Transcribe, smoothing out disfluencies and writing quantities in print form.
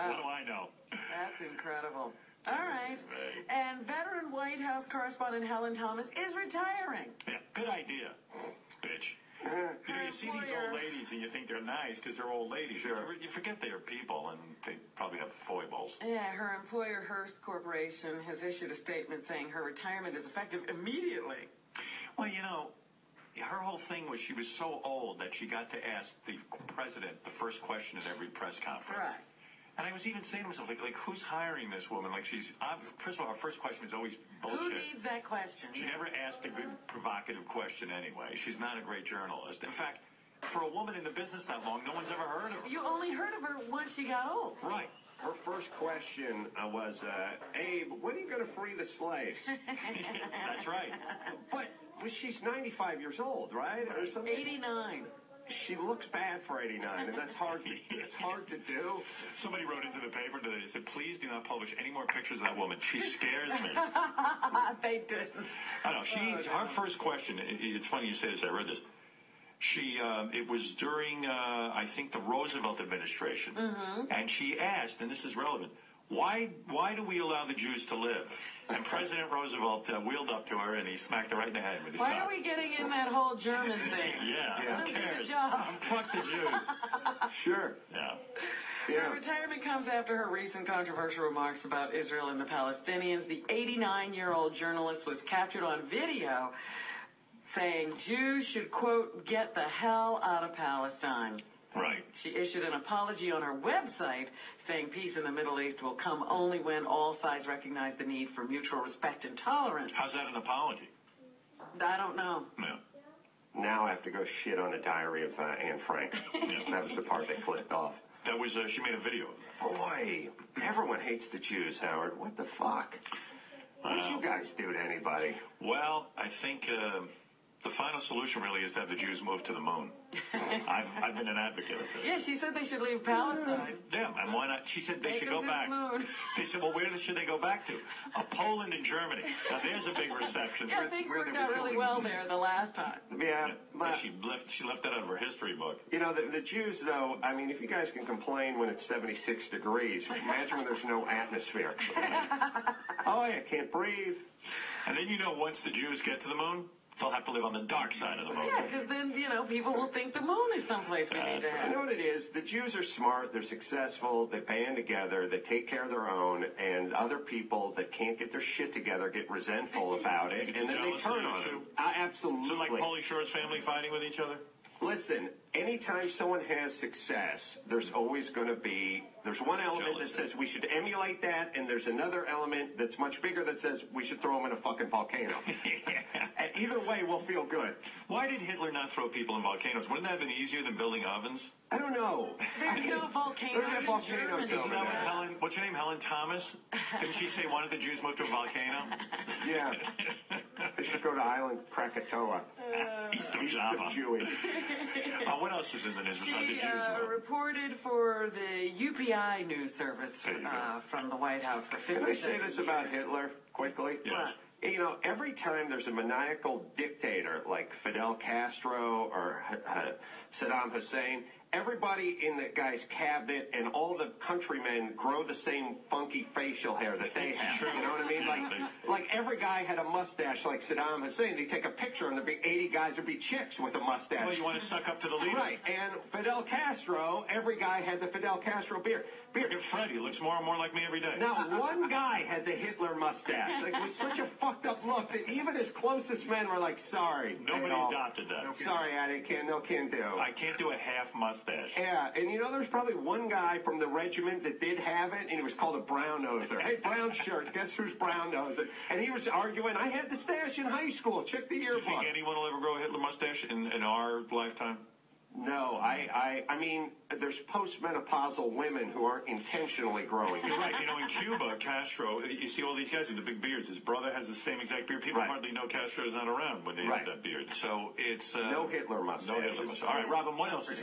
Wow. What do I know? That's incredible. All right. And veteran White House correspondent HellenThomas is retiring. Yeah, good idea, bitch. You know, you see these old ladies and you think they're nice because they're old ladies. Sure. You forget they are people and they probably have foibles. Yeah, her employer, Hearst Corporation, has issued a statement saying her retirement is effective immediately. Well, you know, her whole thing was she was so old that she got to ask the president the first question at every press conference. Right. And I was even saying to myself, like who's hiring this woman? Like, first of all, her first question is always bullshit. Who needs that question? She never asked a good, provocative question anyway. She's not a great journalist. In fact, for a woman in the business that long, no one's ever heard of her. You only heard of her once she got old. Right. Her first question was, Abe, when are you going to free the slaves? That's right. But she's 95 years old, right? Or something? 89. She looks bad for 89, and that's hard to do. Somebody wrote into the paper today, they said, please do not publish any more pictures of that woman. She scares me. They didn't. I know. Our first question, it's funny you say this, I read this. It was during, I think, the Roosevelt administration, and she asked, and this is relevant, why do we allow the Jews to live? And President Roosevelt wheeled up to her and he smacked her right in the head with his Why gun. are we getting in that whole German thing? Yeah, who cares? Job. Fuck the Jews. Sure. Yeah. Her retirement comes after her recent controversial remarks about Israel and the Palestinians. The 89-year-old journalist was captured on video saying Jews should, quote, get the hell out of Palestine. Right. She issued an apology on her website saying peace in the Middle East will come only when all sides recognize the need for mutual respect and tolerance. How's that an apology? I don't know. Yeah. Now I have to go shit on the diary of Anne Frank. That was the part they clicked off. That was, she made a video of that. Boy, everyone hates the Jews, Howard. What the fuck? What did you guys do to anybody? Well, I think the final solution really is to have the Jews move to the moon. I've been an advocate of it. Yeah, she said they should leave Palestine. Yeah, and why not? She said they should go back. They said, well, where should they go back to? Poland and Germany. Now, there's a big reception. Yeah, things worked out really well there the last time. Yeah. She left that out of her histoy book. You know, the Jews, though, I mean, if you guys can complain when it's 76 degrees, imagine when there's no atmosphere. Oh, I can't breathe. And then, you know, once the Jews get to the moon, they'll have to live on the dark side of the moon. Yeah, because then, you know, people will think the moon is someplace we need to have. You know what it is? The Jews are smart, they're successful, they band together, they take care of their own, and other people that can't get their shit together get resentful about it, and then they turn on them. Absolutely. So like Pauly Shore's family fighting with each other? Listen, anytime someone has success, there's always going to be, there's one element that says we should emulate that, and there's another element that's much bigger that says we should throw them in a fucking volcano. Either way, we'll feel good. Why did Hitler not throw people in volcanoes? Wouldn't that have been easier than building ovens? I don't know. There's no volcanoes in Germany. Isn't that what what's her name, HellenThomas? Didn't she say why don't the Jews move to a volcano? Yeah. They should go to Island Krakatoa. East of Java. What else is in the news besides the Jews? She reported for the UPI news service from the White House for 50 Can I say this about Hitler quickly? Yes. You know, every time there's a maniacal dictator like Fidel Castro or Saddam Hussein, everybody in the guy's cabinet and all the countrymen grow the same funky facial hair that they have. You know what I mean? Like every guy had a mustache like Saddam Hussein. They take a picture and there'd be 80 guys would be chicks with a mustache. Well, you want to suck up to the leader? Right. And Fidel Castro, every guy had the Fidel Castro beard. Look at Freddie. Looks more and more like me every day. Now, one guy had the Hitler mustache. Like, it was such a fucked up look that even his closest men were like, sorry. Nobody adopted that. Sorry, I can't do. I can't do a half mustache. Yeah, and you know, there's probably one guy from the regiment that did have it, and he was called a brown noser. Hey, brown shirt, guess who's brown noser? And he was arguing, I had the stash in high school. Check the yearbook. You think anyone will ever grow a Hitler mustache in our lifetime? No, I mean, there's postmenopausal women who aren't intentionally growing. You're right. You know, in Cuba, Castro, you see all these guys with the big beards. His brother has the same exact beard. People hardly know Castro's not around when they have that beard. So it's... no Hitler mustache. No Hitler mustache. All right, Robin, what else is